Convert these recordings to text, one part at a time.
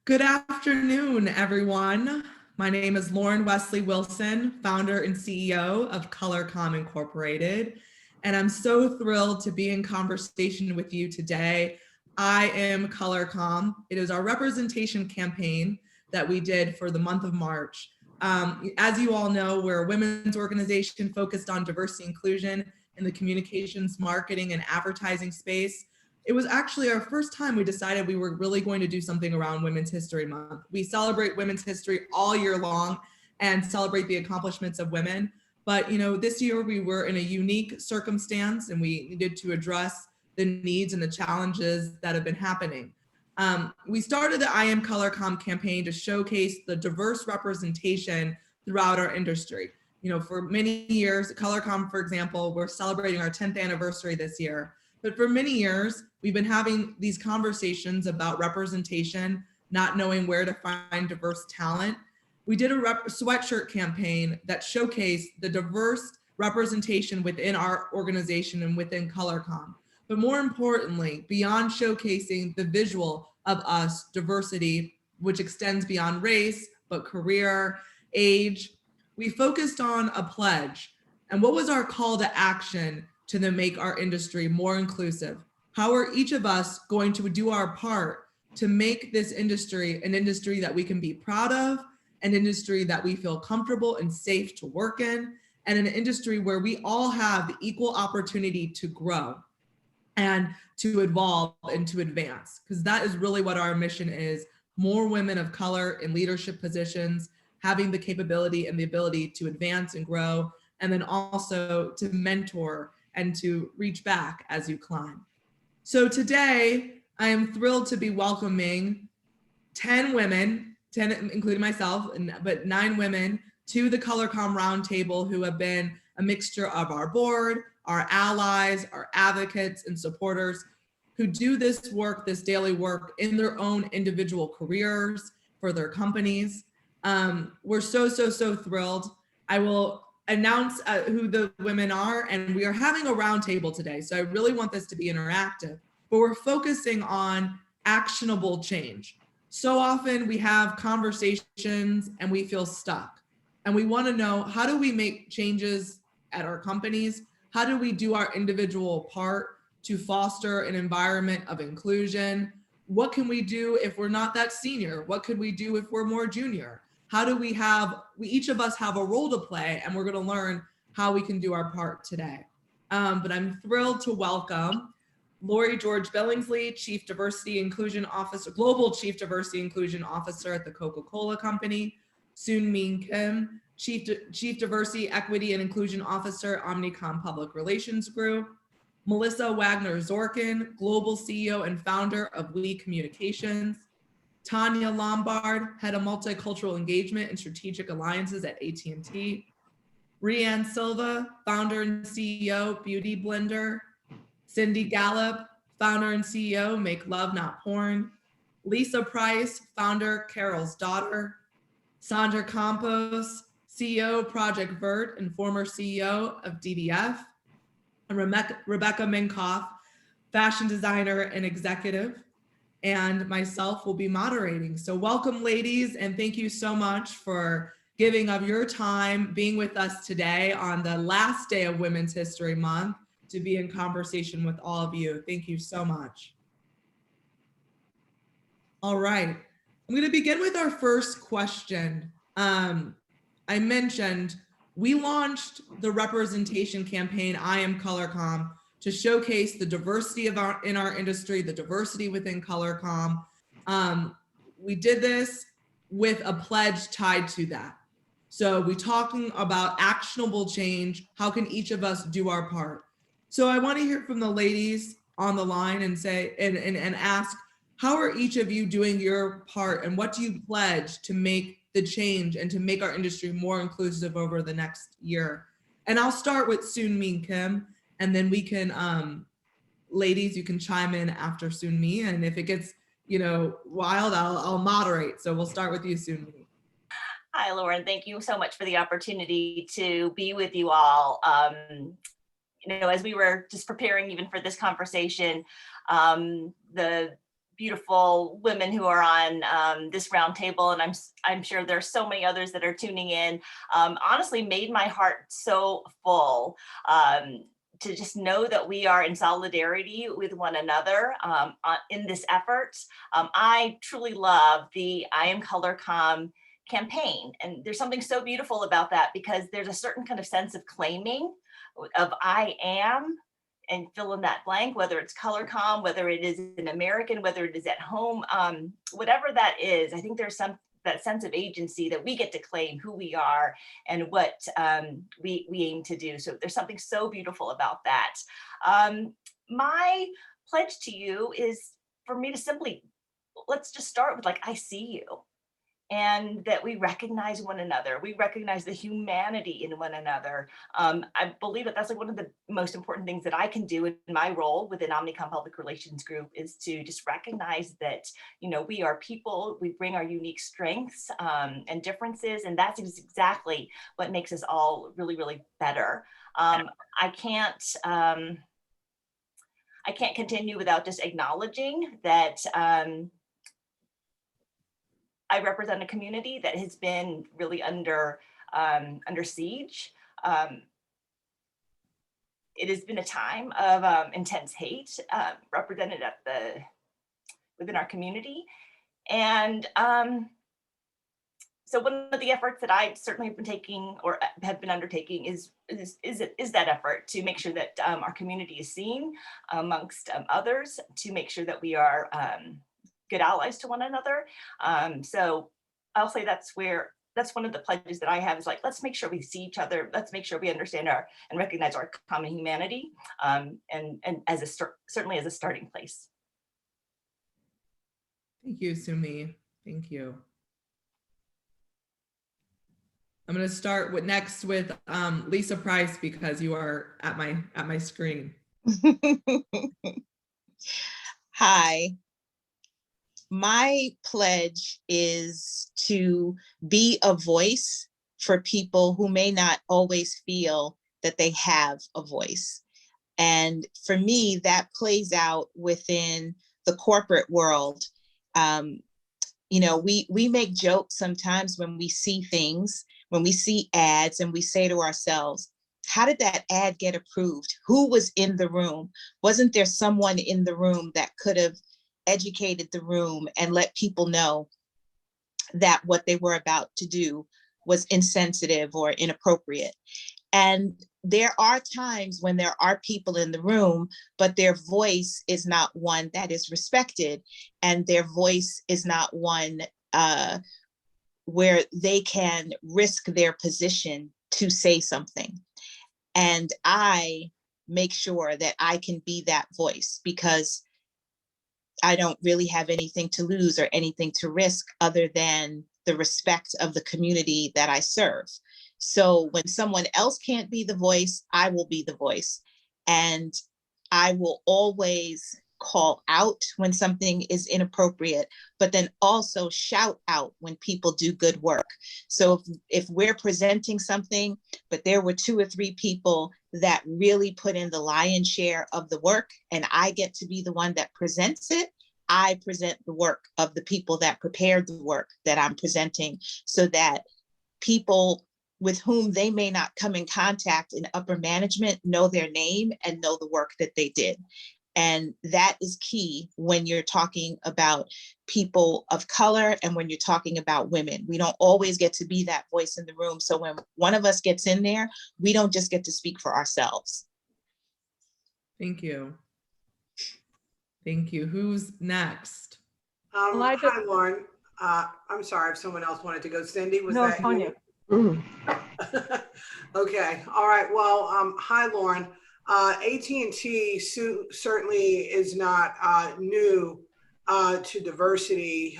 Good afternoon, everyone. My name is Lauren Wesley Wilson, founder and CEO of ColorCom Incorporated, and I'm so thrilled to be in conversation with you today. I am ColorCom. It is our representation campaign that we did for the month of March. As you all know, we're a women's organization focused on diversity and inclusion in the communications, marketing, and advertising space. It was actually our first time we decided we were really going to do something around Women's History Month. We celebrate women's history all year long and celebrate the accomplishments of women. But this year we were in a unique circumstance and we needed to address the needs and the challenges that have been happening. We started the I Am ColorCom campaign to showcase the diverse representation throughout our industry. For many years, ColorCom, for example, we're celebrating our 10th anniversary this year. But for many years, we've been having these conversations about representation, not knowing where to find diverse talent. We did a sweatshirt campaign that showcased the diverse representation within our organization and within ColorCom. But more importantly, beyond showcasing the visual of us, diversity, which extends beyond race, but career, age, we focused on a pledge. And what was our call to action to then make our industry more inclusive? How are each of us going to do our part to make this industry an industry that we can be proud of, an industry that we feel comfortable and safe to work in, and an industry where we all have the equal opportunity to grow and to evolve and to advance? Because that is really what our mission is: more women of color in leadership positions, having the capability and the ability to advance and grow, and then also to mentor and to reach back as you climb. So today, I am thrilled to be welcoming 10 women, 10 including myself, but 9 women to the ColorCom Roundtable who have been a mixture of our board, our allies, our advocates, and supporters who do this work, this daily work in their own individual careers, for their companies. We're so thrilled. I will announce who the women are, and we are having a roundtable today. So I really want this to be interactive, but we're focusing on actionable change. So often we have conversations and we feel stuck, and we want to know, how do we make changes at our companies? How do we do our individual part to foster an environment of inclusion? What can we do if we're not that senior? What could we do if we're more junior? How do we each of us have a role to play, and we're going to learn how we can do our part today. But I'm thrilled to welcome Lori George Billingsley, Chief Diversity Inclusion Officer, Global Chief Diversity Inclusion Officer at the Coca-Cola Company; Soon-Min Kim, Chief Diversity, Equity, and Inclusion Officer, Omnicom Public Relations Group; Melissa Wagner-Zorkin, Global CEO and founder of We Communications; Tanya Lombard, Head of Multicultural Engagement and Strategic Alliances at AT&T; Rianne Silva, Founder and CEO, Beauty Blender; Cindy Gallup, Founder and CEO, Make Love Not Porn; Lisa Price, Founder, Carol's Daughter; Sandra Campos, CEO, Project Vert and former CEO of DDF; and Rebecca Minkoff, Fashion Designer and Executive, and myself will be moderating. So welcome, ladies, and thank you so much for giving of your time, being with us today on the last day of Women's History Month, to be in conversation with all of you. Thank you so much. All right, I'm going to begin with our first question. I mentioned we launched the representation campaign, I Am ColorCom, to showcase the diversity in our industry, the diversity within ColorCom. We did this with a pledge tied to that. So we're talking about actionable change. How can each of us do our part? So I want to hear from the ladies on the line and say and ask, how are each of you doing your part, and what do you pledge to make the change and to make our industry more inclusive over the next year? And I'll start with Soon-Min Kim, and then we can, ladies, you can chime in after Soon-Min, and if it gets wild, I'll moderate. So we'll start with you, Soon-Min. Hi, Lauren. Thank you so much for the opportunity to be with you all. As we were just preparing even for this conversation, the beautiful women who are on this roundtable, and I'm sure there's so many others that are tuning in. Honestly, made my heart so full. To just know that we are in solidarity with one another in this effort. I truly love the I Am Color Calm campaign. And there's something so beautiful about that, because there's a certain kind of sense of claiming of I am, and fill in that blank, whether it's color calm, whether it is an American, whether it is at home, whatever that is. I think there's that sense of agency that we get to claim who we are and what we aim to do. So there's something so beautiful about that. My pledge to you is for me to simply, let's just start with like, I see you. And that we recognize one another. We recognize the humanity in one another. I believe that that's like one of the most important things that I can do in my role within Omnicom Public Relations Group, is to just recognize that, you know, we are people, we bring our unique strengths and differences, and that's exactly what makes us all really, really better. I can't continue without just acknowledging that I represent a community that has been really under siege. It has been a time of intense hate represented within our community, and so one of the efforts that I certainly have been taking or have been undertaking is that effort to make sure that our community is seen amongst others, to make sure that we are good allies to one another. So I'll say that's one of the pledges that I have, is like, let's make sure we see each other. Let's make sure we understand and recognize our common humanity, and as certainly as a starting place. Thank you, Sumi. Thank you. I'm going to start next with Lisa Price, because you are at my screen. Hi. My pledge is to be a voice for people who may not always feel that they have a voice. And for me, that plays out within the corporate world. You know, we make jokes sometimes when we see things, when we see ads, and we say to ourselves, how did that ad get approved? Who was in the room? Wasn't there someone in the room that could have educated the room and let people know that what they were about to do was insensitive or inappropriate? And there are times when there are people in the room, but their voice is not one that is respected, and their voice is not one where they can risk their position to say something. And I make sure that I can be that voice, because I don't really have anything to lose or anything to risk other than the respect of the community that I serve. So when someone else can't be the voice, I will be the voice. And I will always call out when something is inappropriate, but then also shout out when people do good work. So if we're presenting something, but there were 2 or 3 people that really put in the lion's share of the work, and I get to be the one that presents it, I present the work of the people that prepared the work that I'm presenting, so that people with whom they may not come in contact in upper management know their name and know the work that they did. And that is key when you're talking about people of color and when you're talking about women. We don't always get to be that voice in the room. So when one of us gets in there, we don't just get to speak for ourselves. Thank you. Thank you. Who's next? Hi, Lauren. I'm sorry if someone else wanted to go. Cindy, was that Tanya. you? Okay. All right. Well, hi, Lauren. AT&T certainly is not new to diversity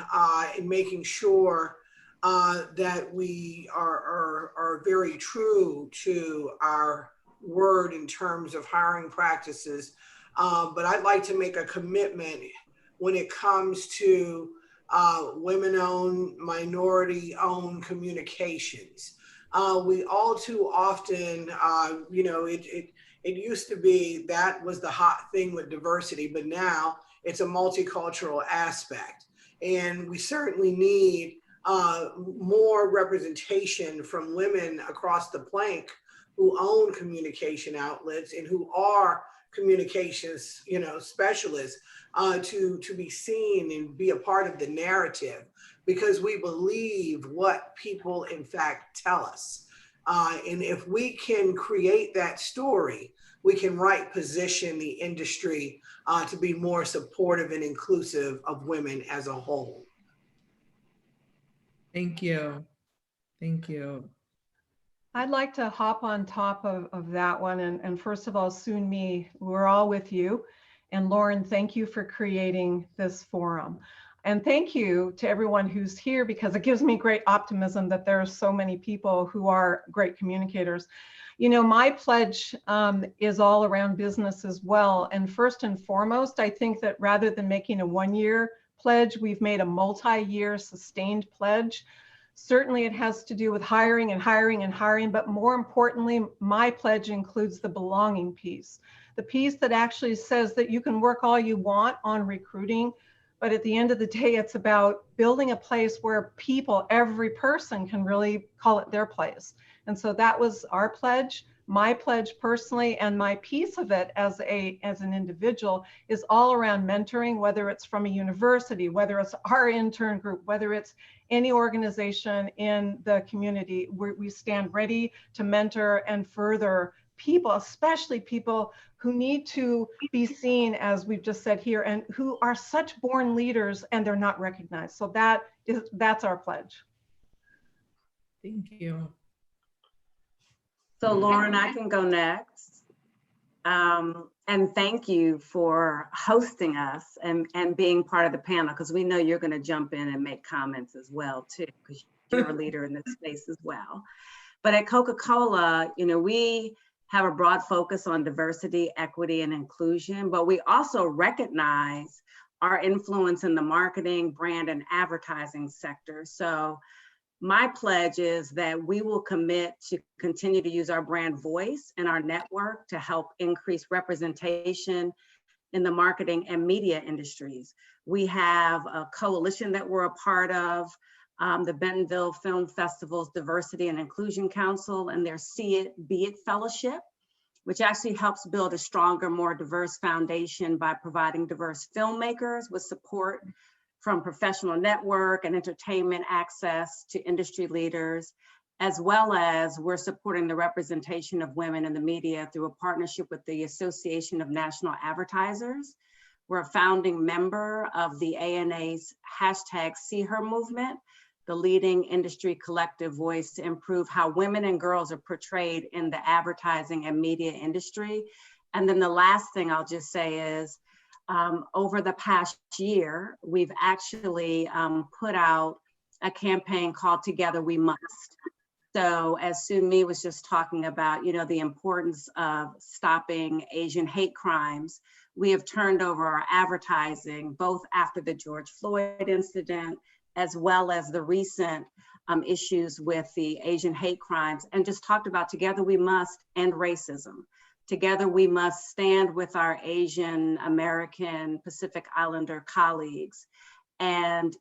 in making sure that we are very true to our word in terms of hiring practices. But I'd like to make a commitment when it comes to women-owned, minority-owned communications. We all too often, you know, it used to be that was the hot thing with diversity, but now It's a multicultural aspect. And we certainly need more representation from women across the plank who own communication outlets and who are communications, specialists, to be seen and be a part of the narrative, because we believe what people in fact tell us. And if we can create that story, we can position the industry to be more supportive and inclusive of women as a whole. Thank you. Thank you. I'd like to hop on top of that one. And first of all, Soon-Mi, we're all with you. And Lauren, thank you for creating this forum. And thank you to everyone who's here, because it gives me great optimism that there are so many people who are great communicators. My pledge is all around business as well. And first and foremost, I think that rather than making a one-year pledge, we've made a multi-year sustained pledge. Certainly it has to do with hiring and hiring and hiring, but more importantly, my pledge includes the belonging piece. The piece that actually says that you can work all you want on recruiting, but at the end of the day, it's about building a place where people, every person, can really call it their place. And so that was our pledge. My pledge personally, and my piece of it as an individual, is all around mentoring, whether it's from a university, whether it's our intern group, whether it's any organization in the community. We stand ready to mentor and further people, especially people who need to be seen, as we've just said here, and who are such born leaders and they're not recognized. So that's our pledge. Thank you. So Lauren, I can go next. And thank you for hosting us and being part of the panel, because we know you're going to jump in and make comments as well too, because you're a leader in this space as well. But at Coca-Cola, we have a broad focus on diversity, equity, and inclusion, but we also recognize our influence in the marketing, brand, and advertising sector. So my pledge is that we will commit to continue to use our brand voice and our network to help increase representation in the marketing and media industries. We have a coalition that we're a part of, the Bentonville Film Festival's Diversity and Inclusion Council and their See It, Be It Fellowship, which actually helps build a stronger, more diverse foundation by providing diverse filmmakers with support from professional network and entertainment access to industry leaders, as well as we're supporting the representation of women in the media through a partnership with the Association of National Advertisers. We're a founding member of the ANA's #SeeHer movement, the leading industry collective voice to improve how women and girls are portrayed in the advertising and media industry. And then the last thing I'll just say is, over the past year, we've actually put out a campaign called Together We Must. So as Soon-Mi was just talking about, the importance of stopping Asian hate crimes, we have turned over our advertising, both after the George Floyd incident, as well as the recent issues with the Asian hate crimes, and just talked about Together We Must End Racism. Together we must stand with our Asian American Pacific Islander colleagues and,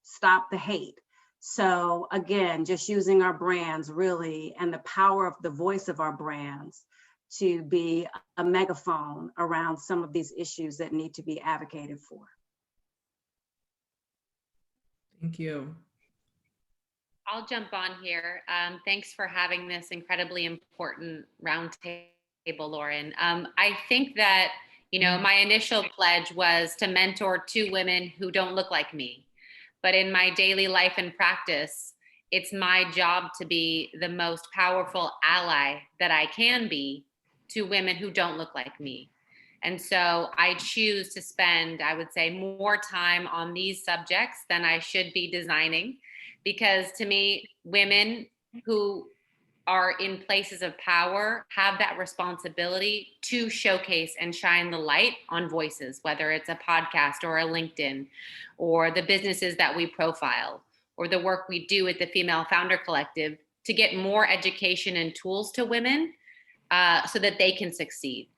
stop the hate. So again, just using our brands really, and the power of the voice of our brands to be a megaphone around some of these issues that need to be advocated for. Thank you. I'll jump on here. Thanks for having this incredibly important roundtable, Lauren. I think that, my initial pledge was to mentor 2 women who don't look like me. But in my daily life and practice, it's my job to be the most powerful ally that I can be to women who don't look like me. And so I choose to spend, I would say, more time on these subjects than I should be designing, because to me, women who are in places of power have that responsibility to showcase and shine the light on voices, whether it's a podcast or a LinkedIn, or the businesses that we profile, or the work we do at the Female Founder Collective, to get more education and tools to women so that they can succeed.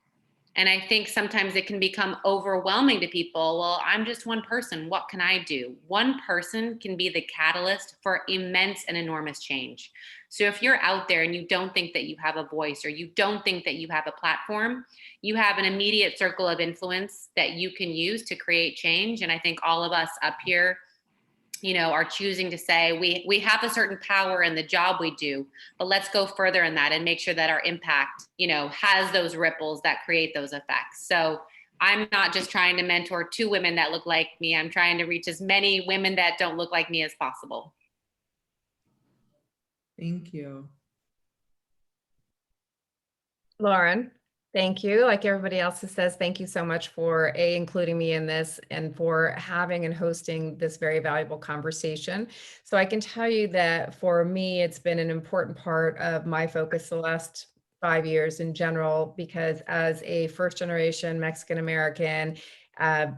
And I think sometimes it can become overwhelming to people. Well, I'm just one person. What can I do? One person can be the catalyst for immense and enormous change. So if you're out there and you don't think that you have a voice, or you don't think that you have a platform, you have an immediate circle of influence that you can use to create change. And I think all of us up here, are choosing to say we have a certain power in the job we do, but let's go further in that and make sure that our impact, has those ripples that create those effects. So I'm not just trying to mentor 2 women that look like me. I'm trying to reach as many women that don't look like me as possible. Thank you. Lauren, thank you. Like everybody else says, thank you so much for including me in this and for having and hosting this very valuable conversation. So I can tell you that for me, it's been an important part of my focus the last 5 years in general, because as a first generation Mexican American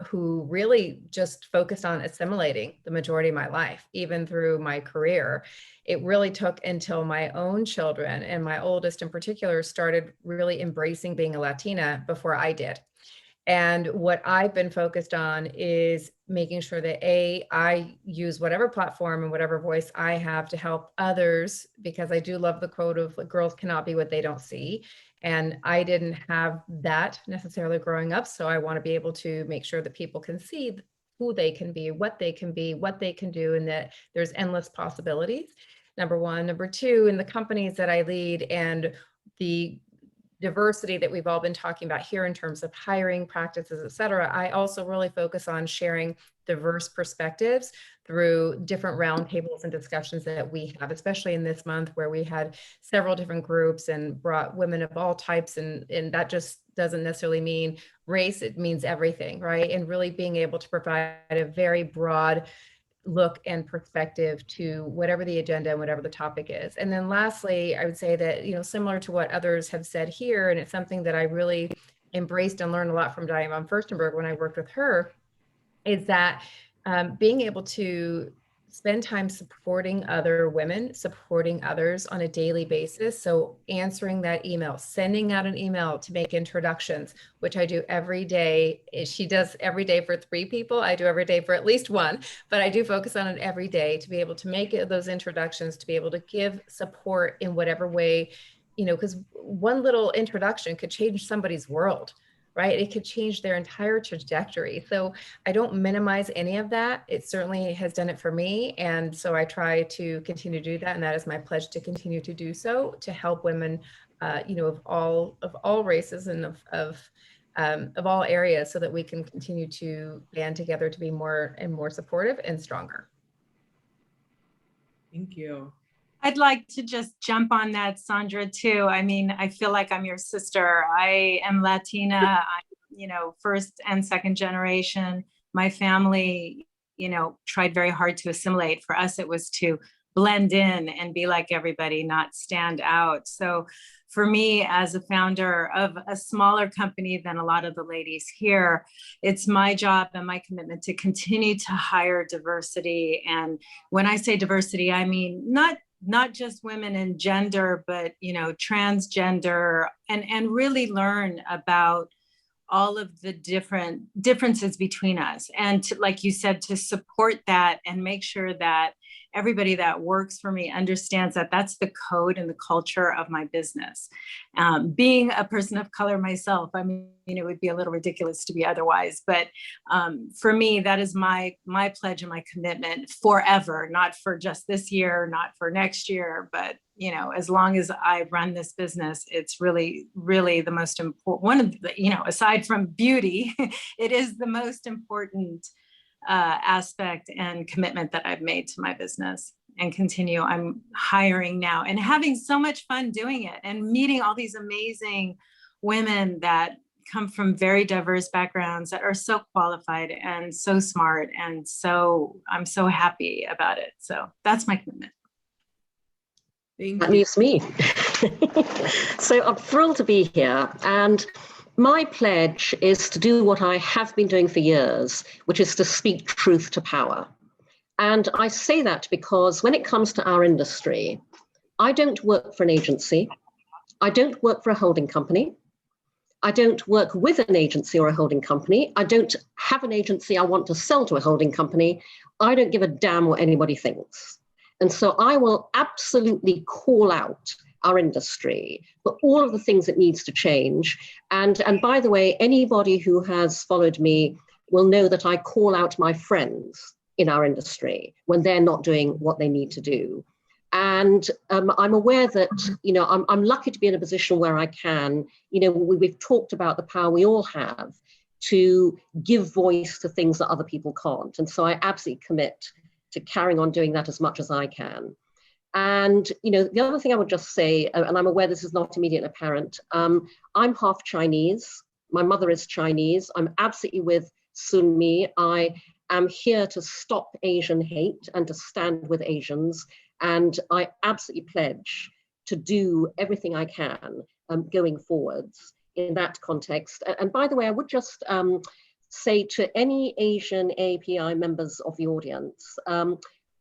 who really just focused on assimilating the majority of my life, even through my career, it really took until my own children, and my oldest in particular, started really embracing being a Latina before I did. And what I've been focused on is making sure that I use whatever platform and whatever voice I have to help others, because I do love the quote of girls cannot be what they don't see. And I didn't have that necessarily growing up. So I want to be able to make sure that people can see who they can be, what they can do, and that there's endless possibilities. Number one. Number two, in the companies that I lead and the diversity that we've all been talking about here in terms of hiring practices, et cetera, I also really focus on sharing diverse perspectives through different roundtables and discussions that we have, especially in this month where we had several different groups and brought women of all types. And that just doesn't necessarily mean race, it means everything, right? And really being able to provide a very broad look and perspective to whatever the agenda and whatever the topic is. And then lastly, I would say that, similar to what others have said here, and it's something that I really embraced and learned a lot from Diane von Furstenberg when I worked with her, is that being able to spend time supporting other women, supporting others on a daily basis. So answering that email, sending out an email to make introductions, which I do every day. She does every day for 3 people. I do every day for at least 1, but I do focus on it every day to be able to make those introductions, to be able to give support in whatever way, because one little introduction could change somebody's world. Right? It could change their entire trajectory. So I don't minimize any of that. It certainly has done it for me. And so I try to continue to do that. And that is my pledge to continue to do so, to help women, of all races and of all areas, so that we can continue to band together to be more and more supportive and stronger. Thank you. I'd like to just jump on that, Sandra, too. I mean, I feel like I'm your sister. I am Latina, I'm, first and second generation. My family, tried very hard to assimilate. For us, it was to blend in and be like everybody, not stand out. So for me, as a founder of a smaller company than a lot of the ladies here, it's my job and my commitment to continue to hire diversity. And when I say diversity, I mean not just women in gender, but transgender, and really learn about all of the different differences between us. And to, like you said, to support that and make sure that everybody that works for me understands that that's the code and the culture of my business. Being a person of color myself, I mean, it would be a little ridiculous to be otherwise, but for me, that is my pledge and my commitment forever, not for just this year, not for next year, but as long as I run this business, it's really, really the most important, one of the, aside from beauty, it is the most important aspect and commitment that I've made to my business, and continue. I'm hiring now and having so much fun doing it and meeting all these amazing women that come from very diverse backgrounds that are so qualified and so smart. And so I'm so happy about it. So that's my commitment. Thank That you. leaves me. So I'm thrilled to be here. And my pledge is to do what I have been doing for years, which is to speak truth to power. And I say that because when it comes to our industry, I don't work for an agency. I don't work for a holding company. I don't work with an agency or a holding company. I don't have an agency I want to sell to a holding company. I don't give a damn what anybody thinks. And so I will absolutely call out our industry for all of the things it needs to change. And by the way, anybody who has followed me will know that I call out my friends in our industry when they're not doing what they need to do. And I'm aware that, you know, I'm lucky to be in a position where I can, you know, we've talked about the power we all have to give voice to things that other people can't. And so I absolutely commit to carrying on doing that as much as I can. And, you know, the other thing I would just say, and I'm aware this is not immediately apparent, I'm half Chinese. My mother is Chinese. I'm absolutely with Sun Mi. I am here to stop Asian hate and to stand with Asians. And I absolutely pledge to do everything I can going forwards in that context. And by the way, I would just say to any Asian API members of the audience,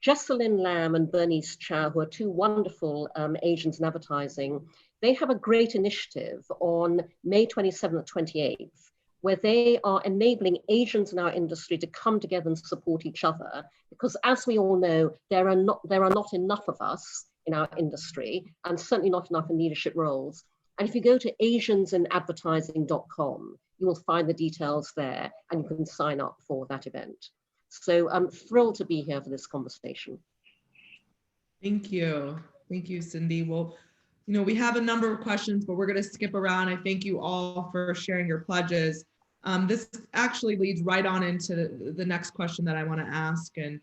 Jessalyn Lam and Bernice Chow, who are two wonderful Asians in advertising, they have a great initiative on May 27th and 28th, where they are enabling Asians in our industry to come together and support each other. Because as we all know, there are not enough of us in our industry, and certainly not enough in leadership roles. And if you go to asiansinadvertising.com, you will find the details there, and you can sign up for that event. So I'm thrilled to be here for this conversation. Thank you. Thank you, Cindy. Well, you know, we have a number of questions, but we're going to skip around. I thank you all for sharing your pledges. This actually leads right on into the next question that I want to ask. And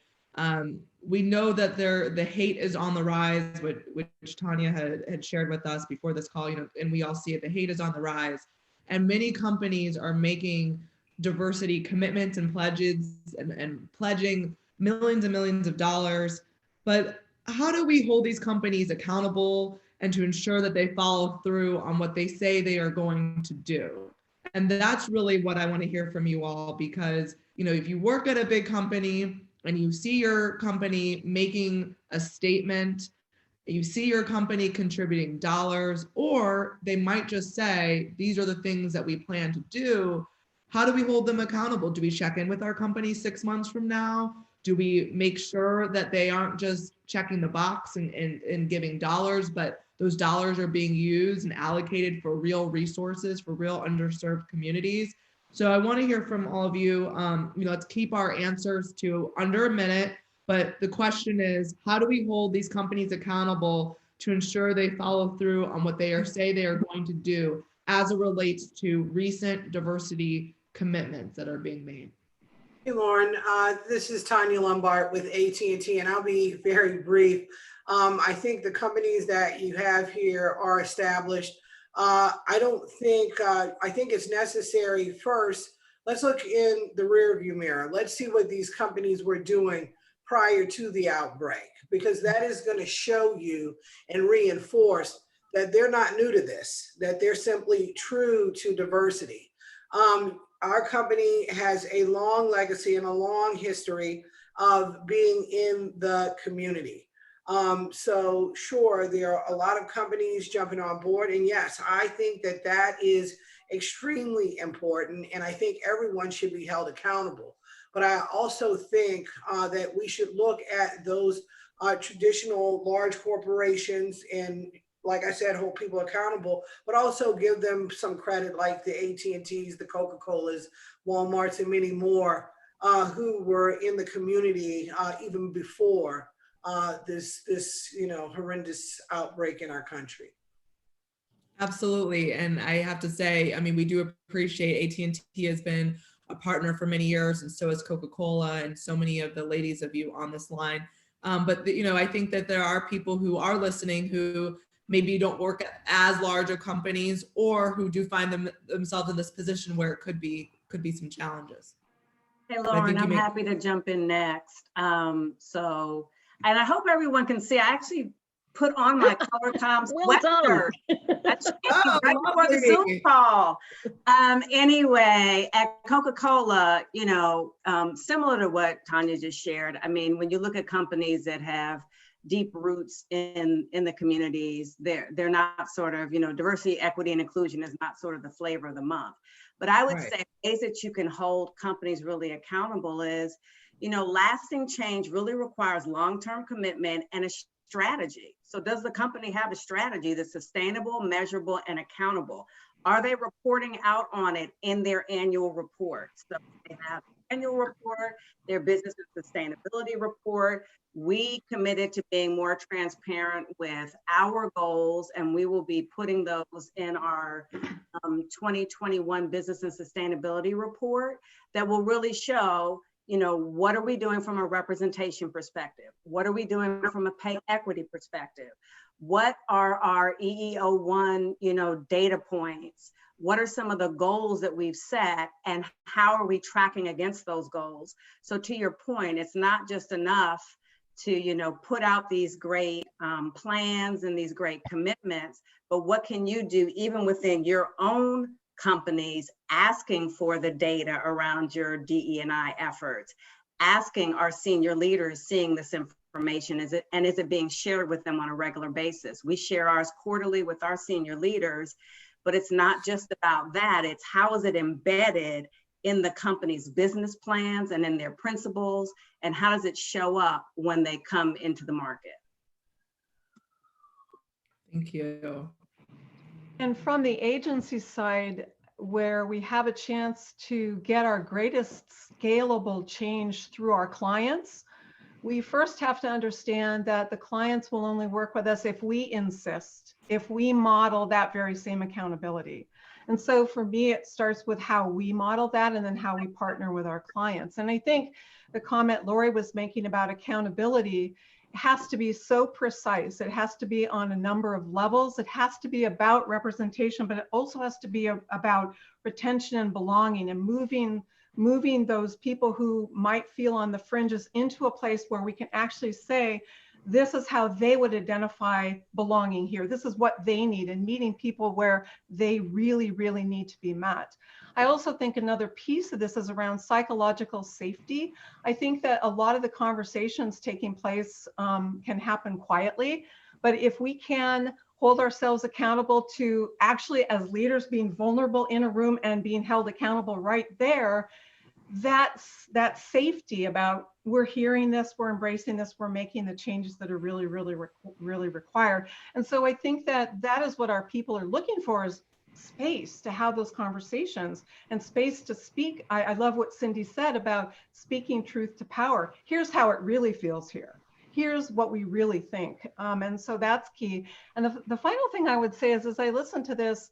we know that the hate is on the rise, which Tanya had shared with us before this call, you know, and we all see it, the hate is on the rise. And many companies are making diversity commitments and pledges and pledging millions and millions of dollars. But how do we hold these companies accountable and to ensure that they follow through on what they say they are going to do? And that's really what I want to hear from you all, because, you know, if you work at a big company and you see your company making a statement, you see your company contributing dollars, or they might just say, these are the things that we plan to do. How do we hold them accountable? Do we check in with our company 6 months from now? Do we make sure that they aren't just checking the box and giving dollars, but those dollars are being used and allocated for real resources, for real underserved communities? So I want to hear from all of you. You know, let's keep our answers to under a minute. But the question is, how do we hold these companies accountable to ensure they follow through on what they say they are going to do as it relates to recent diversity commitments that are being made? Hey, Lauren, this is Tanya Lombard with AT&T, and I'll be very brief. I think the companies that you have here are established. I think it's necessary first, let's look in the rearview mirror. Let's see what these companies were doing prior to the outbreak, because that is going to show you and reinforce that they're not new to this, that they're simply true to diversity. Our company has a long legacy and a long history of being in the community. So sure, there are a lot of companies jumping on board. And yes, I think that that is extremely important. And I think everyone should be held accountable. But I also think that we should look at those traditional large corporations and, like I said, hold people accountable, but also give them some credit, like the AT&Ts, the Coca-Colas, Walmarts, and many more who were in the community even before this horrendous outbreak in our country. Absolutely. And I have to say, I mean, we do appreciate AT&T has been a partner for many years, and so is Coca-Cola and so many of the ladies of you on this line. But you know, I think that there are people who are listening who maybe don't work at as large of companies, or who do find themselves in this position where it could be some challenges. Hey, Lauren, I'm happy to jump in next. And I hope everyone can see, I actually put on my ColorCom sweatshirt. That's right before the Zoom call. Anyway, at Coca-Cola, you know, similar to what Tanya just shared, I mean, when you look at companies that have deep roots in the communities. They're not sort of, diversity, equity, and inclusion is not sort of the flavor of the month. But I would say ways that you can hold companies really accountable is, lasting change really requires long-term commitment and a strategy. So does the company have a strategy that's sustainable, measurable, and accountable? Are they reporting out on it in their annual report? So they have annual report, their business and sustainability report. We committed to being more transparent with our goals, and we will be putting those in our 2021 business and sustainability report that will really show, what are we doing from a representation perspective? What are we doing from a pay equity perspective? What are our EEO1, data points? What are some of the goals that we've set, and how are we tracking against those goals? So to your point, it's not just enough to, put out these great plans and these great commitments, but what can you do even within your own companies, asking for the data around your DE&I efforts, asking our senior leaders, seeing this information, is it being shared with them on a regular basis? We share ours quarterly with our senior leaders, but it's not just about that. It's how is it embedded in the company's business plans and in their principles, and how does it show up when they come into the market? Thank you. And from the agency side, where we have a chance to get our greatest scalable change through our clients, we first have to understand that the clients will only work with us if we insist, if we model that very same accountability. And so for me, it starts with how we model that and then how we partner with our clients. And I think the comment Lori was making about accountability has to be so precise. It has to be on a number of levels. It has to be about representation, but it also has to be about retention and belonging, and moving those people who might feel on the fringes into a place where we can actually say, this is how they would identify belonging here. This is what they need, and meeting people where they really, really need to be met. I also think another piece of this is around psychological safety. I think that a lot of the conversations taking place can happen quietly, but if we can hold ourselves accountable to actually, as leaders, being vulnerable in a room and being held accountable right there, that safety about we're hearing this, we're embracing this, we're making the changes that are really, really, really required. And so I think that is what our people are looking for, is space to have those conversations and space to speak. I love what Cindy said about speaking truth to power. Here's how it really feels here. Here's what we really think. And so that's key. And the final thing I would say is, as I listen to this,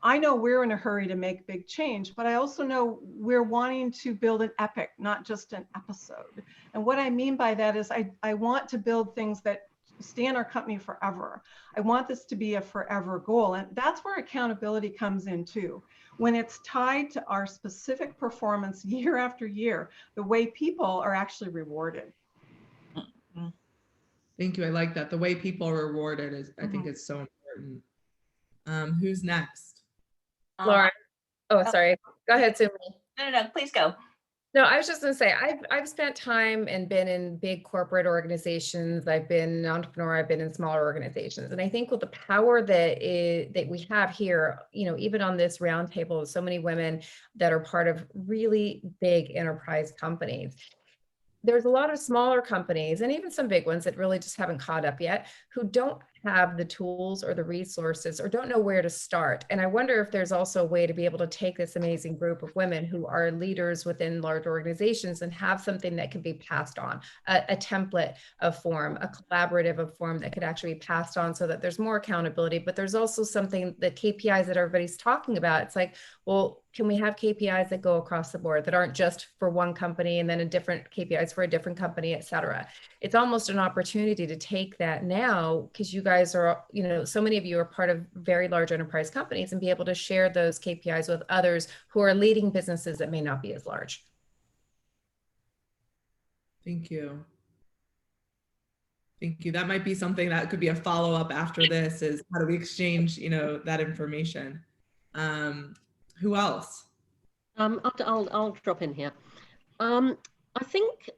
I know we're in a hurry to make big change, but I also know we're wanting to build an epic, not just an episode. And what I mean by that is I want to build things that stay in our company forever. I want this to be a forever goal. And that's where accountability comes in too. When it's tied to our specific performance year after year, the way people are actually rewarded. Thank you. I like that. The way people are rewarded is, I think it's so important. Who's next? Lauren. Oh, sorry. Go ahead, Sumi. No, please go. No, I was just going to say, I've spent time and been in big corporate organizations. I've been an entrepreneur. I've been in smaller organizations. And I think with the power that we have here, even on this roundtable, so many women that are part of really big enterprise companies. There's a lot of smaller companies and even some big ones that really just haven't caught up yet, who don't have the tools or the resources or don't know where to start. And I wonder if there's also a way to be able to take this amazing group of women who are leaders within large organizations and have something that can be passed on, a template of form, a collaborative of form that could actually be passed on, so that there's more accountability. But there's also something, the KPIs that everybody's talking about. It's like, well, can we have KPIs that go across the board that aren't just for one company and then a different KPIs for a different company, et cetera? It's almost an opportunity to take that now, because you guys are, so many of you are part of very large enterprise companies, and be able to share those KPIs with others who are leading businesses that may not be as large. Thank you. Thank you. That might be something that could be a follow-up after this, is how do we exchange, that information? Who else? I'll drop in here. I think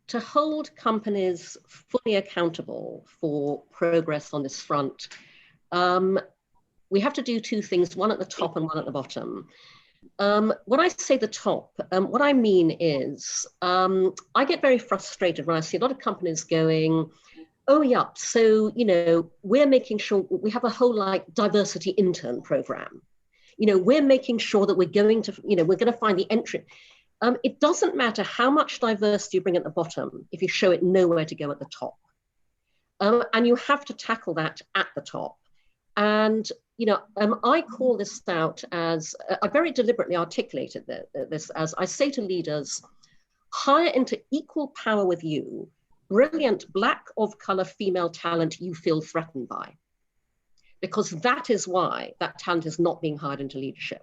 to hold companies fully accountable for progress on this front, we have to do two things, one at the top and one at the bottom. When I say the top, what I mean is I get very frustrated when I see a lot of companies going, oh yeah, so, you know, we're making sure we have a whole like diversity intern program. You know, we're making sure that we're going to, you know, we're going to find the entry. It doesn't matter how much diversity you bring at the bottom if you show it nowhere to go at the top. And you have to tackle that at the top. And, you know, I call this out as, I very deliberately articulated this as, I say to leaders, hire into equal power with you brilliant Black, of color, female talent you feel threatened by. Because that is why that talent is not being hired into leadership.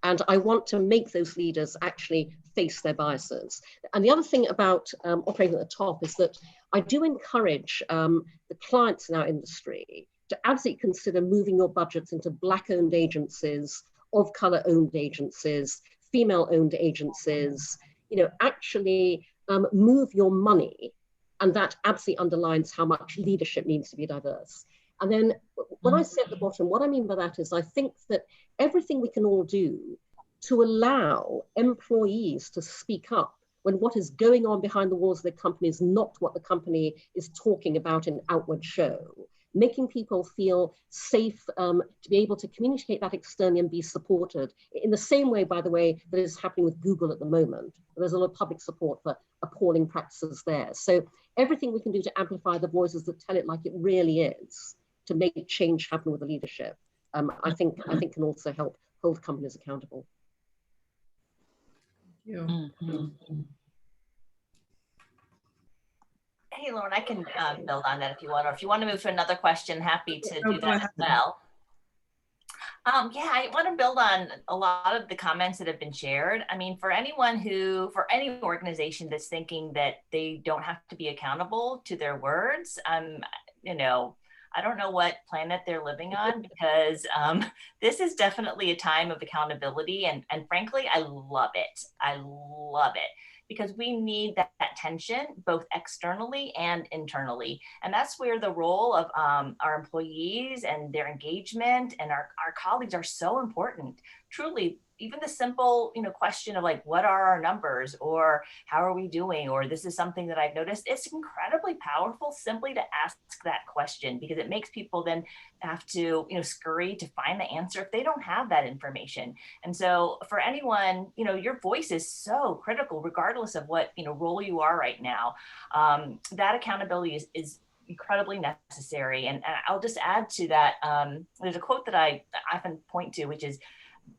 And I want to make those leaders actually face their biases. And the other thing about operating at the top is that I do encourage the clients in our industry to absolutely consider moving your budgets into Black-owned agencies, of color-owned agencies, female-owned agencies, you know, actually move your money. And that absolutely underlines how much leadership needs to be diverse. And then when I say at the bottom, what I mean by that is I think that everything we can all do to allow employees to speak up when what is going on behind the walls of the company is not what the company is talking about in outward show, making people feel safe to be able to communicate that externally and be supported in the same way, by the way, that is happening with Google at the moment. There's a lot of public support for appalling practices there. So everything we can do to amplify the voices that tell it like it really is, to make change happen with the leadership, I think can also help hold companies accountable. Thank you. Hey, Lauren, I can build on that if you want, or if you want to move to another question, happy to do go that as ahead. well. Yeah, I want to build on a lot of the comments that have been shared. I mean, for any organization that's thinking that they don't have to be accountable to their words, you know, I don't know what planet they're living on, because this is definitely a time of accountability. And frankly, I love it. I love it. Because we need that tension both externally and internally. And that's where the role of our employees and their engagement and our colleagues are so important. Truly, even the simple, you know, question of like, what are our numbers, or how are we doing, or this is something that I've noticed, it's incredibly powerful simply to ask that question, because it makes people then have to, you know, scurry to find the answer if they don't have that information. And so for anyone, you know, your voice is so critical, regardless of what, you know, role you are right now. That accountability is incredibly necessary. And I'll just add to that, there's a quote that I often point to, which is,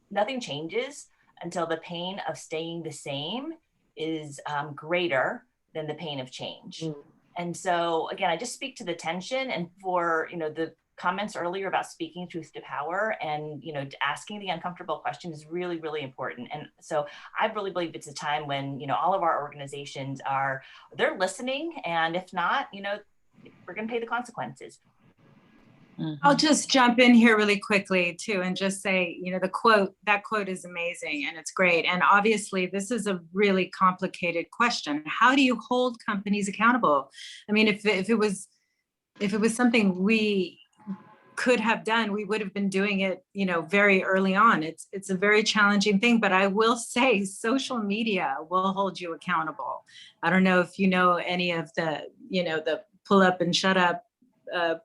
nothing changes until the pain of staying the same is greater than the pain of change. Mm. And so again, I just speak to the tension, and for, you know, the comments earlier about speaking truth to power and, you know, asking the uncomfortable question is really, really important. And so I really believe it's a time when, you know, all of our organizations they're listening, and if not, you know, we're going to pay the consequences. I'll just jump in here really quickly too, and just say, you know, that quote is amazing and it's great. And obviously this is a really complicated question. How do you hold companies accountable? I mean, if it was something we could have done, we would have been doing it, you know, very early on. It's a very challenging thing, but I will say social media will hold you accountable. I don't know if you know any of the, you know, the pull up and shut up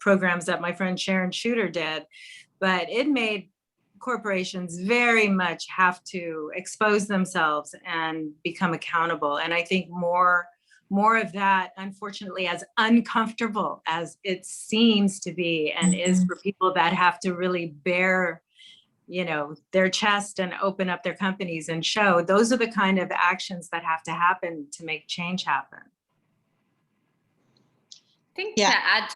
programs that my friend Sharon Shooter did, but it made corporations very much have to expose themselves and become accountable. And I think more of that, unfortunately, as uncomfortable as it seems to be, and is for people that have to really bear, you know, their chest and open up their companies and show, those are the kind of actions that have to happen to make change happen. I think to add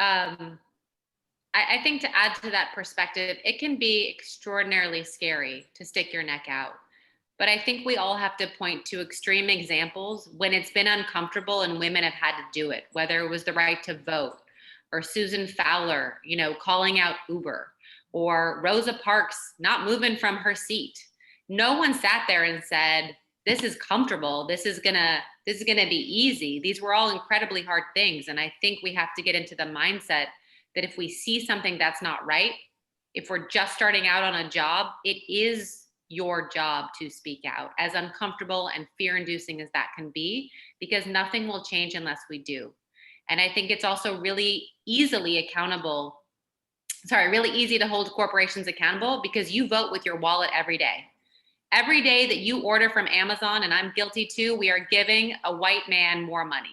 I think to add to that perspective, it can be extraordinarily scary to stick your neck out. But I think we all have to point to extreme examples when it's been uncomfortable and women have had to do it, whether it was the right to vote, or Susan Fowler, you know, calling out Uber, or Rosa Parks not moving from her seat. No one sat there and said, this is comfortable. This is gonna be easy. These were all incredibly hard things. And I think we have to get into the mindset that if we see something that's not right, if we're just starting out on a job, it is your job to speak out, as uncomfortable and fear-inducing as that can be, because nothing will change unless we do. And I think it's also really easy to hold corporations accountable, because you vote with your wallet every day. Every day that you order from Amazon, and I'm guilty too, we are giving a white man more money.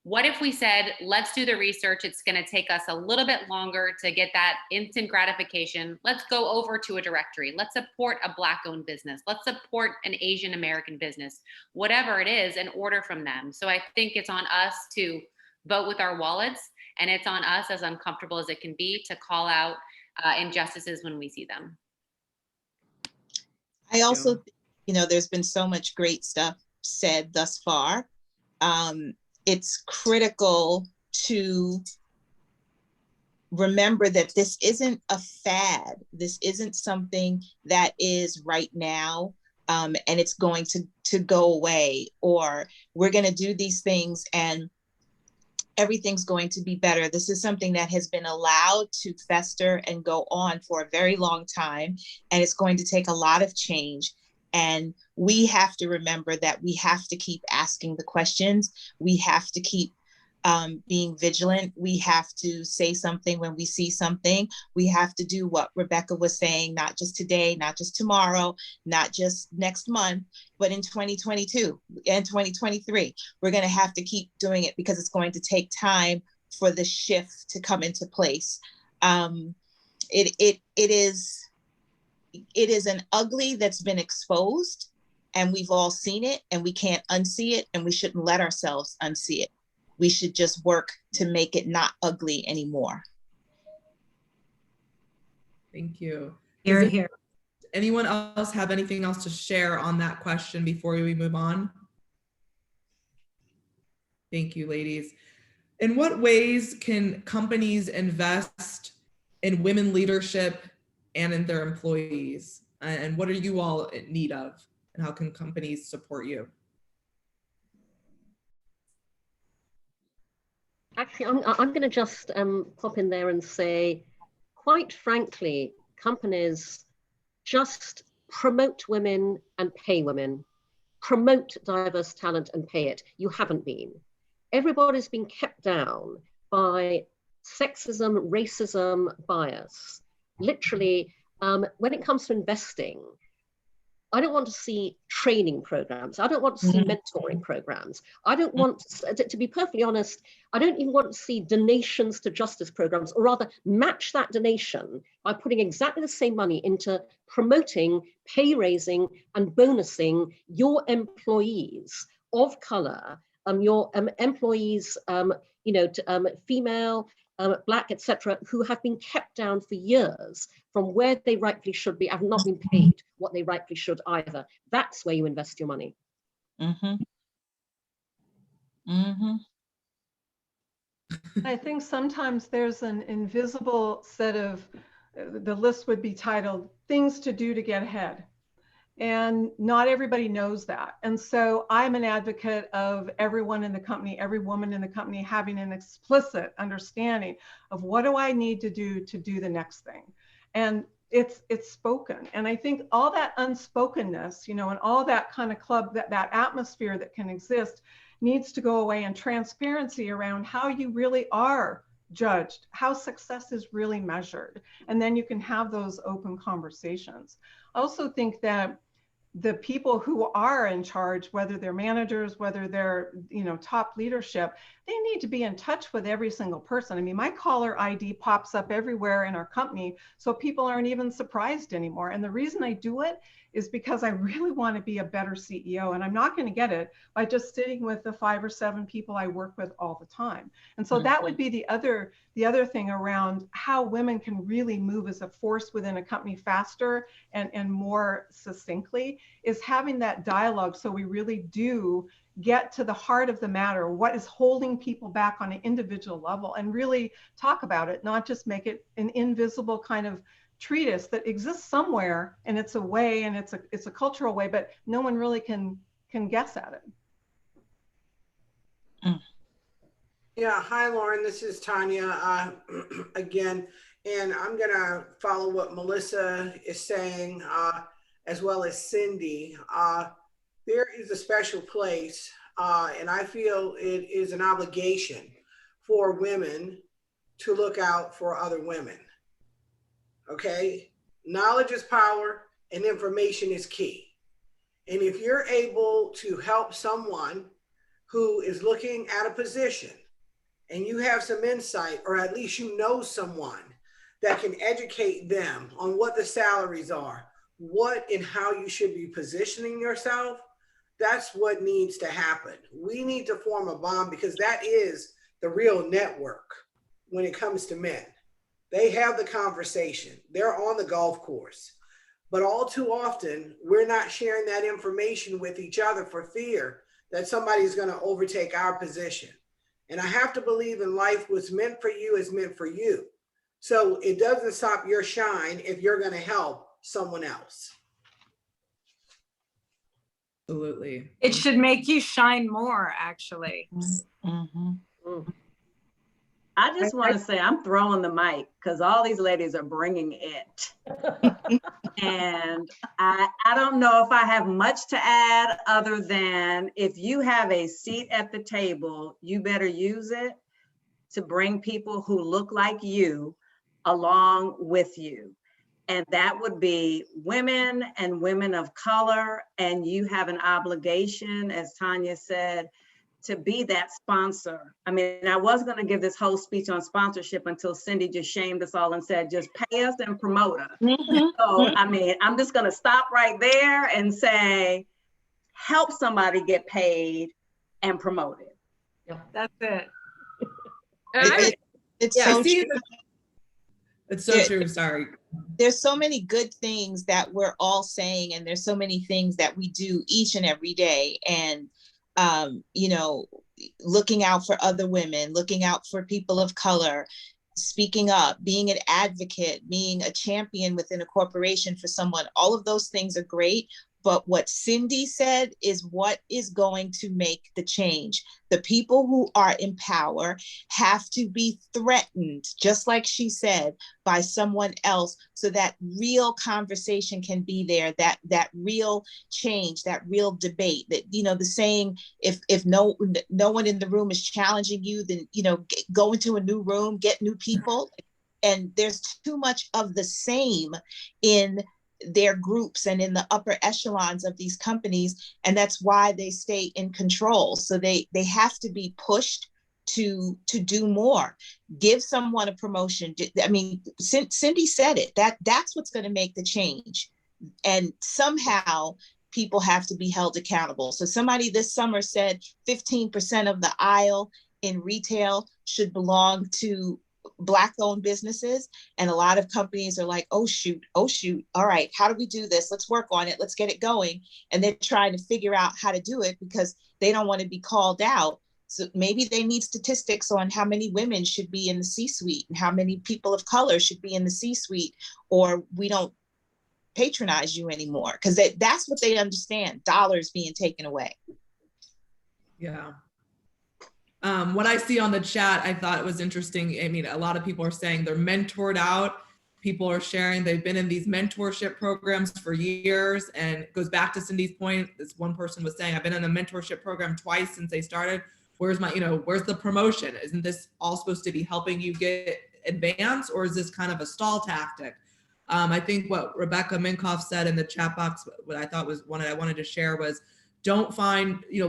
What if we said, let's do the research. It's going to take us a little bit longer to get that instant gratification. Let's go over to a directory. Let's support a Black-owned business. Let's support an Asian American business, whatever it is, and order from them. So I think it's on us to vote with our wallets, and it's on us, as uncomfortable as it can be, to call out injustices when we see them. I also, there's been so much great stuff said thus far. It's critical to remember that this isn't a fad. This isn't something that is right now, and it's going to go away, or we're going to do these things and everything's going to be better. This is something that has been allowed to fester and go on for a very long time, and it's going to take a lot of change. And we have to remember that we have to keep asking the questions. We have to keep being vigilant. We have to say something when we see something. We have to do what Rebecca was saying, not just today, not just tomorrow, not just next month, but in 2022 and 2023. We're going to have to keep doing it, because it's going to take time for the shift to come into place. It is an ugly that's been exposed, and we've all seen it, and we can't unsee it, and we shouldn't let ourselves unsee it. We should just work to make it not ugly anymore. Thank you. Hear, hear. Anyone else have anything else to share on that question before we move on? Thank you, ladies. In what ways can companies invest in women leadership and in their employees? And what are you all in need of? And how can companies support you? Actually, I'm going to just pop in there and say, quite frankly, companies just promote women and pay women, promote diverse talent and pay it. You haven't been. Everybody's been kept down by sexism, racism, bias. Literally, when it comes to investing, I don't want to see training programs. I don't want to see mentoring programs. I don't want, to be perfectly honest, I don't even want to see donations to justice programs, or rather match that donation by putting exactly the same money into promoting, pay raising, and bonusing your employees of color, your employees, female, Black, etc., who have been kept down for years from where they rightfully should be, have not been paid what they rightfully should either. That's where you invest your money. Mm-hmm. Mm-hmm. I think sometimes there's an invisible set of, the list would be titled, things to do to get ahead. And not everybody knows that. And so I'm an advocate of everyone in the company, every woman in the company having an explicit understanding of what do I need to do the next thing. And it's spoken. And I think all that unspokenness, and all that kind of club, that atmosphere that can exist needs to go away, and transparency around how you really are judged, how success is really measured. And then you can have those open conversations. I also think that the people who are in charge, whether they're managers, whether they're, top leadership, they need to be in touch with every single person. I mean, my caller ID pops up everywhere in our company, so people aren't even surprised anymore. And the reason I do it is because I really want to be a better CEO, and I'm not going to get it by just sitting with the 5 or 7 people I work with all the time. And so that would be the other thing around how women can really move as a force within a company faster and more succinctly, is having that dialogue, so we really do get to the heart of the matter, what is holding people back on an individual level, and really talk about it, not just make it an invisible kind of treatise that exists somewhere, and it's a way, and it's a cultural way, but no one really can guess at it. Yeah, hi Lauren, this is Tanya again, and I'm gonna follow what Melissa is saying, as well as Cindy. There is a special place, and I feel it is an obligation for women to look out for other women. Okay, knowledge is power, and information is key. And if you're able to help someone who is looking at a position, and you have some insight, or at least you know someone that can educate them on what the salaries are, what and how you should be positioning yourself, that's what needs to happen. We need to form a bond, because that is the real network when it comes to men. They have the conversation, they're on the golf course, but all too often we're not sharing that information with each other for fear that somebody's going to overtake our position. And I have to believe in life, what's meant for you is meant for you. So it doesn't stop your shine if you're going to help someone else. Absolutely. It should make you shine more, actually. Mm-hmm. I just want to say I'm throwing the mic because all these ladies are bringing it. And I don't know if I have much to add other than if you have a seat at the table, you better use it to bring people who look like you along with you. And that would be women and women of color. And you have an obligation, as Tanya said, to be that sponsor. I mean, I was going to give this whole speech on sponsorship until Cindy just shamed us all and said, just pay us and promote us. Mm-hmm. So, I mean, I'm just going to stop right there and say, help somebody get paid and promoted. That's it. It's Yeah, so I see true. it's so true. Sorry. There's so many good things that we're all saying, and there's so many things that we do each and every day. And you know, looking out for other women, looking out for people of color, speaking up, being an advocate, being a champion within a corporation for someone, all of those things are great. But what Cindy said is what is going to make the change. The people who are in power have to be threatened, just like she said, by someone else, so that real conversation can be there, that real change, that real debate. That, you know, the saying, if no one in the room is challenging you, then, you know, go into a new room, get new people. And there's too much of the same in their groups and in the upper echelons of these companies, and that's why they stay in control. So they have to be pushed to do more. Give someone a promotion. I mean, Cindy said it, that's what's going to make the change. And somehow people have to be held accountable. So somebody this summer said 15% of the aisle in retail should belong to Black-owned businesses. And a lot of companies are like, oh shoot, all right, how do we do this? Let's work on it, let's get it going. And they're trying to figure out how to do it because they don't want to be called out. So maybe they need statistics on how many women should be in the C-suite and how many people of color should be in the C-suite, or we don't patronize you anymore, because that's what they understand, dollars being taken away. Yeah. What I see on the chat, I thought it was interesting. I mean, a lot of people are saying they're mentored out. People are sharing they've been in these mentorship programs for years. And it goes back to Cindy's point. This one person was saying, I've been in a mentorship program twice since they started. Where's the promotion? Isn't this all supposed to be helping you get advanced, or is this kind of a stall tactic? I think what Rebecca Minkoff said in the chat box, what I thought was one I wanted to share was, don't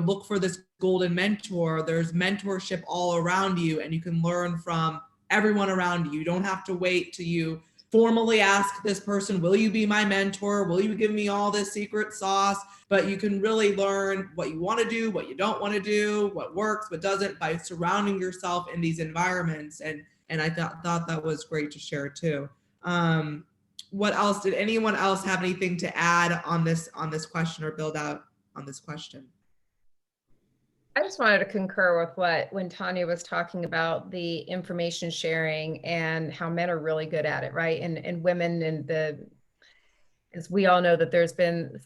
look for this golden mentor. There's mentorship all around you, and you can learn from everyone around you. You don't have to wait till you formally ask this person, will you be my mentor? Will you give me all this secret sauce? But you can really learn what you want to do, what you don't want to do, what works, what doesn't, by surrounding yourself in these environments. And I thought that was great to share too. What else? Did anyone else have anything to add on this question or build out on this question? I just wanted to concur with when Tanya was talking about the information sharing and how men are really good at it, right? And women, and as we all know that there's been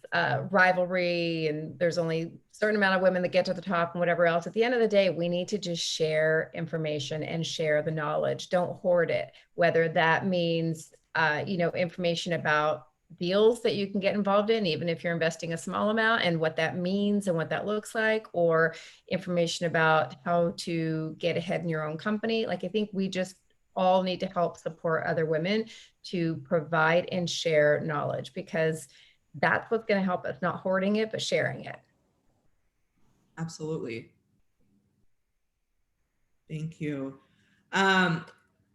rivalry, and there's only a certain amount of women that get to the top and whatever else. At the end of the day, we need to just share information and share the knowledge. Don't hoard it, whether that means, information about deals that you can get involved in, even if you're investing a small amount, and what that means and what that looks like, or information about how to get ahead in your own company. Like, I think we just all need to help support other women to provide and share knowledge, because that's what's going to help us, not hoarding it, but sharing it. Absolutely. Thank you. I'm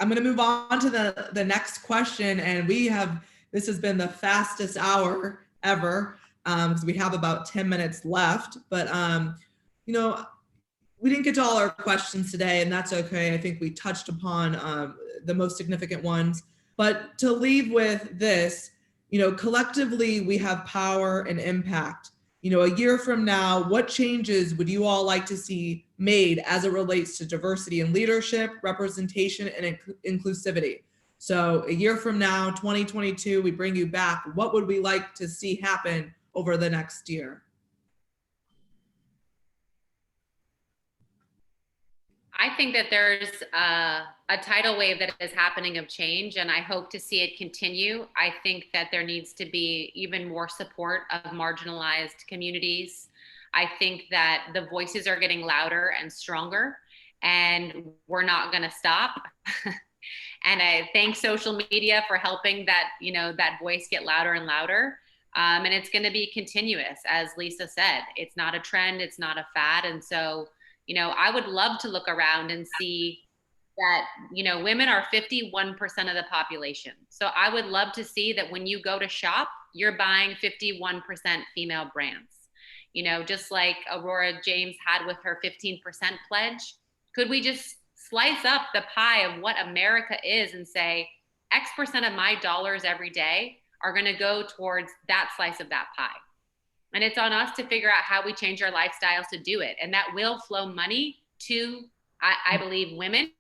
going to move on to the next question, and this has been the fastest hour ever, because we have about 10 minutes left, but we didn't get to all our questions today, and that's okay. I think we touched upon the most significant ones, but to leave with this, collectively we have power and impact. A year from now, what changes would you all like to see made as it relates to diversity in leadership, representation, and inclusivity? So a year from now, 2022, we bring you back. What would we like to see happen over the next year? I think that there's a tidal wave that is happening of change, and I hope to see it continue. I think that there needs to be even more support of marginalized communities. I think that the voices are getting louder and stronger, and we're not going to stop. And I thank social media for helping that, that voice get louder and louder. And it's going to be continuous, as Lisa said. It's not a trend, it's not a fad. And so, I would love to look around and see that, women are 51% of the population. So I would love to see that when you go to shop, you're buying 51% female brands. Just like Aurora James had with her 15% pledge. Could we just slice up the pie of what America is and say, X% of my dollars every day are going to go towards that slice of that pie? And it's on us to figure out how we change our lifestyles to do it. And that will flow money to, I believe, women.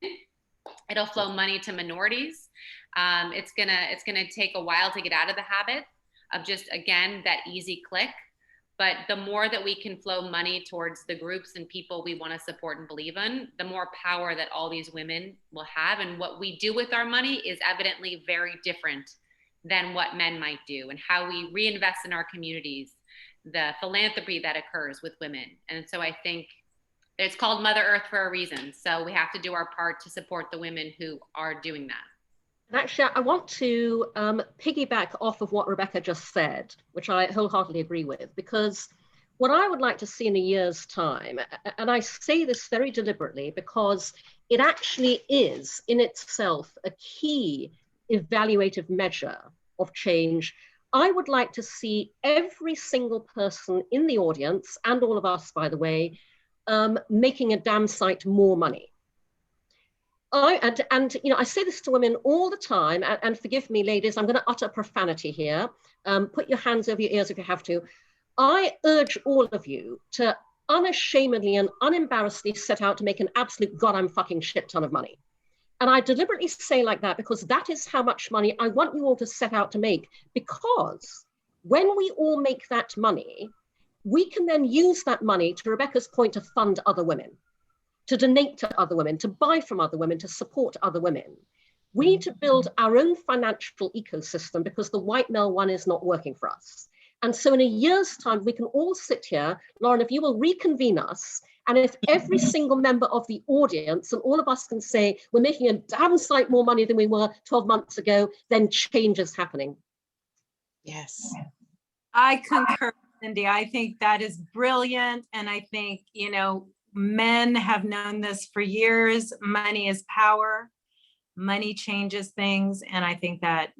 It'll flow money to minorities. It's gonna take a while to get out of the habit of just, again, that easy click. But the more that we can flow money towards the groups and people we want to support and believe in, the more power that all these women will have. And what we do with our money is evidently very different than what men might do, and how we reinvest in our communities, the philanthropy that occurs with women. And so I think it's called Mother Earth for a reason. So we have to do our part to support the women who are doing that. And actually, I want to piggyback off of what Rebecca just said, which I wholeheartedly agree with, because what I would like to see in a year's time, and I say this very deliberately because it actually is in itself a key evaluative measure of change, I would like to see every single person in the audience, and all of us, by the way, making a damn sight more money. I say this to women all the time, and forgive me, ladies, I'm going to utter profanity here. Put your hands over your ears if you have to. I urge all of you to unashamedly and unembarrassedly set out to make an absolute goddamn fucking shit ton of money. And I deliberately say like that because that is how much money I want you all to set out to make. Because when we all make that money, we can then use that money, to Rebecca's point, to fund other women, to donate to other women, to buy from other women, to support other women. We need to build our own financial ecosystem because the white male one is not working for us. And so in a year's time, we can all sit here, Lauren, if you will reconvene us, and if every single member of the audience and all of us can say, we're making a damn sight more money than we were 12 months ago, then change is happening. Yes. I concur, Cindy. I think that is brilliant. And I think, men have known this for years. Money is power. Money changes things. And I think that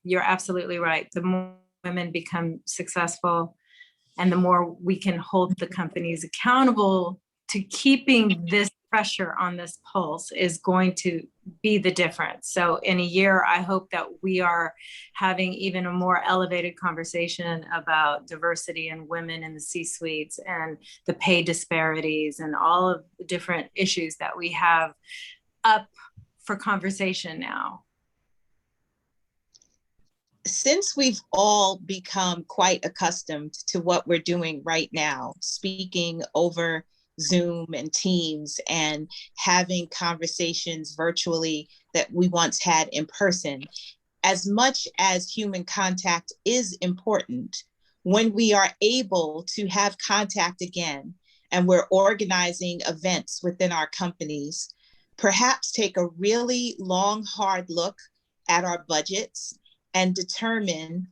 you're absolutely right. The more women become successful and the more we can hold the companies accountable to keeping this pressure on this pulse is going to be the difference. So in a year, I hope that we are having even a more elevated conversation about diversity and women in the C-suites and the pay disparities and all of the different issues that we have up for conversation now. Since we've all become quite accustomed to what we're doing right now, speaking over Zoom and Teams and having conversations virtually that we once had in person, as much as human contact is important, when we are able to have contact again and we're organizing events within our companies, perhaps take a really long, hard look at our budgets and determine,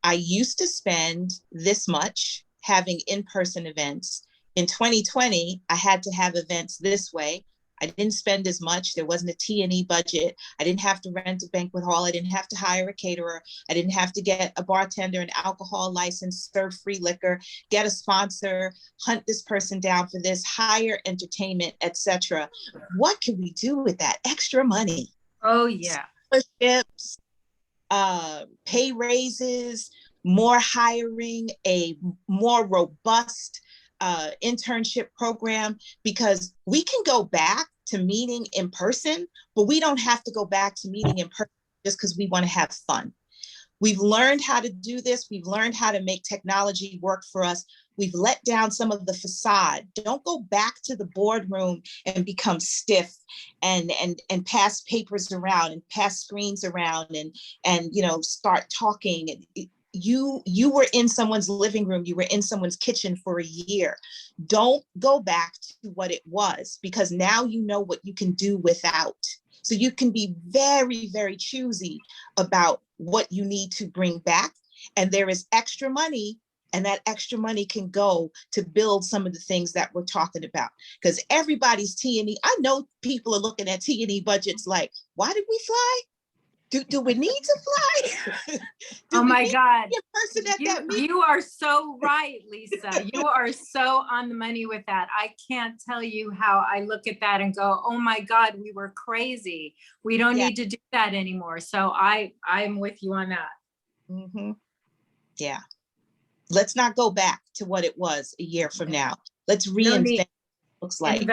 I used to spend this much having in-person events. In 2020, I had to have events this way. I didn't spend as much. There wasn't a T&E budget. I didn't have to rent a banquet hall. I didn't have to hire a caterer. I didn't have to get a bartender, an alcohol license, serve free liquor, get a sponsor, hunt this person down for this, hire entertainment, etc. What can we do with that extra money? Oh, yeah. Scholarships, pay raises, more hiring, a more robust internship program, because we can go back to meeting in person, but we don't have to go back to meeting in person just because we want to have fun. We've learned how to do this. We've learned how to make technology work for us. We've let down some of the facade. Don't go back to the boardroom and become stiff and pass papers around and pass screens around and start talking. You were in someone's living room, you were in someone's kitchen for a year. Don't go back to what it was, because now you know what you can do without. So you can be very, very choosy about what you need to bring back. And there is extra money, and that extra money can go to build some of the things that we're talking about. Because everybody's T&E, I know people are looking at T&E budgets like, why did we fly? Do we need to fly? Oh my God. You are so right, Lisa. You are so on the money with that. I can't tell you how I look at that and go, oh my God, we were crazy. We don't need to do that anymore. So I'm with you on that. Mm-hmm. Yeah. Let's not go back to what it was a year from now. Let's reinvent what it looks like.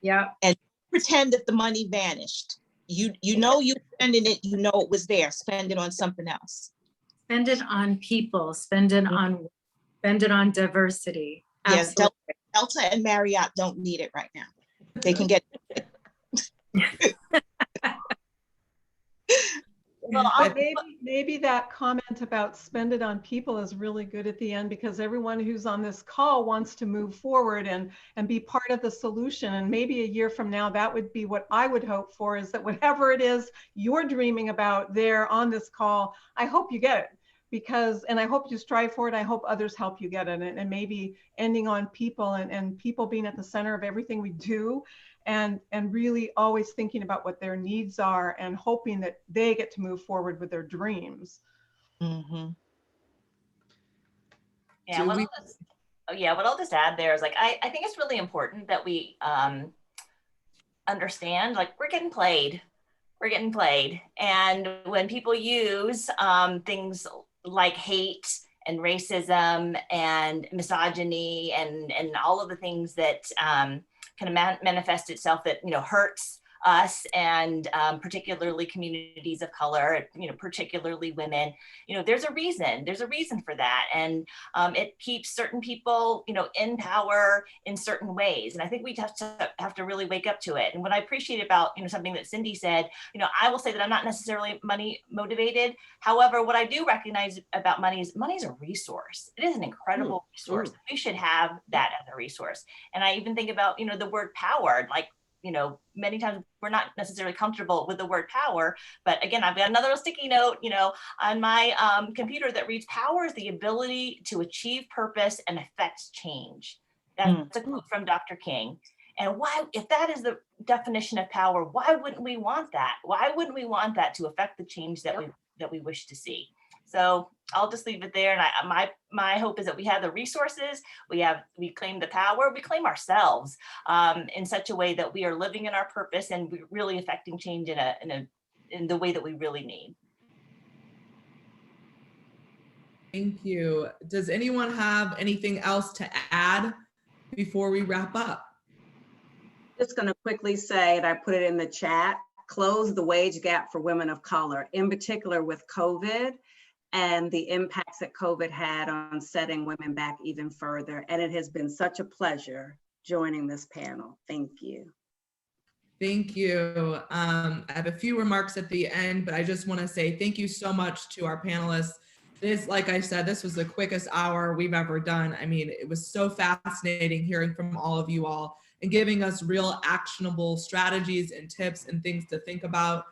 Yeah. And pretend that the money vanished. You know you're spending it, you know it was there. Spend it on something else. Spend it on people, spend it on diversity. Yes, Delta and Marriott don't need it right now. They can get it. Well, maybe that comment about spend it on people is really good at the end, because everyone who's on this call wants to move forward and be part of the solution. And maybe a year from now, that would be what I would hope for, is that whatever it is you're dreaming about there on this call, I hope you get it. And I hope you strive for it. I hope others help you get it. And maybe ending on people and people being at the center of everything we do. And really always thinking about what their needs are and hoping that they get to move forward with their dreams. Mm-hmm. Yeah, what I'll just add there is, like, I think it's really important that we understand, like, we're getting played. And when people use things like hate and racism and misogyny and all of the things that kind of manifest itself that, hurts us, and particularly communities of color, particularly women, there's a reason for that. And it keeps certain people, in power in certain ways. And I think we have to really wake up to it. And what I appreciate about, something that Cindy said, I will say that I'm not necessarily money motivated. However, what I do recognize about money is a resource. It is an incredible resource. We should have that as a resource. And I even think about, the word power, like, many times we're not necessarily comfortable with the word power, but again, I've got another sticky note, on my computer that reads, power is the ability to achieve purpose and affect change. That's a quote from Dr. King. And why, if that is the definition of power, why wouldn't we want that? Why wouldn't we want that to affect the change that we wish to see? So I'll just leave it there. And my hope is that we have the resources, we claim the power, we claim ourselves in such a way that we are living in our purpose and we're really affecting change in the way that we really need. Thank you. Does anyone have anything else to add before we wrap up? Just going to quickly say, and I put it in the chat, close the wage gap for women of color, in particular with COVID and the impacts that COVID had on setting women back even further. And it has been such a pleasure joining this panel. Thank you. Thank you. I have a few remarks at the end, but I just want to say thank you so much to our panelists. This, like I said, this was the quickest hour we've ever done. I mean, it was so fascinating hearing from all of you all and giving us real actionable strategies and tips and things to think about.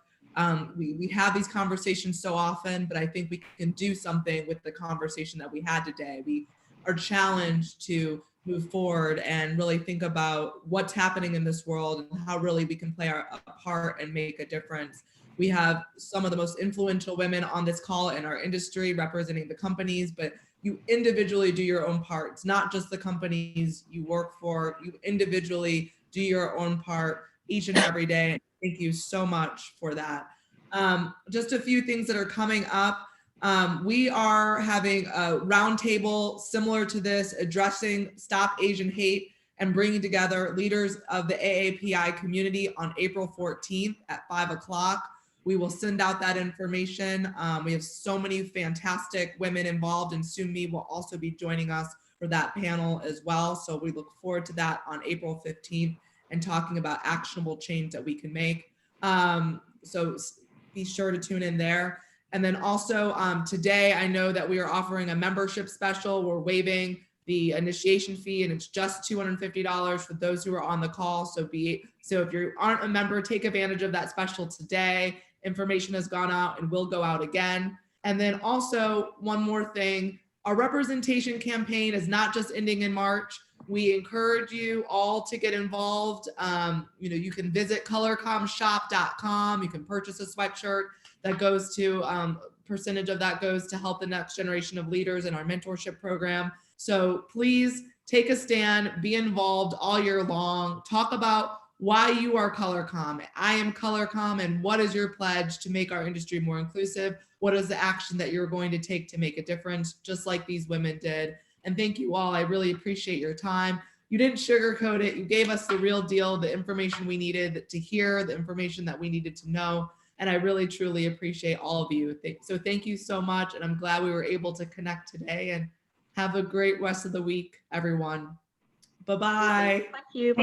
We have these conversations so often, but I think we can do something with the conversation that we had today. We are challenged to move forward and really think about what's happening in this world and how really we can play our part and make a difference. We have some of the most influential women on this call in our industry representing the companies, but you individually do your own part. It's not just the companies you work for. You individually do your own part each and every day. Thank you so much for that. Just a few things that are coming up. We are having a roundtable similar to this, addressing Stop Asian Hate and bringing together leaders of the AAPI community on April 14th at 5 o'clock. We will send out that information. We have so many fantastic women involved, and Sumi will also be joining us for that panel as well. So we look forward to that on April 15th and talking about actionable change that we can make. So be sure to tune in there. And then also today, I know that we are offering a membership special. We're waiving the initiation fee, and it's just $250 for those who are on the call. So if you aren't a member, take advantage of that special today. Information has gone out and will go out again. And then also one more thing, our representation campaign is not just ending in March. We encourage you all to get involved. You can visit colorcomshop.com. You can purchase a sweatshirt that goes to, percentage of that goes to help the next generation of leaders in our mentorship program. So please take a stand, be involved all year long, talk about why you are ColorCom. I am ColorCom, and what is your pledge to make our industry more inclusive? What is the action that you're going to take to make a difference, just like these women did? And thank you all. I really appreciate your time. You didn't sugarcoat it. You gave us the real deal, the information we needed to hear, the information that we needed to know. And I really, truly appreciate all of you. So thank you so much. And I'm glad we were able to connect today, and have a great rest of the week, everyone. Bye-bye. Thank you.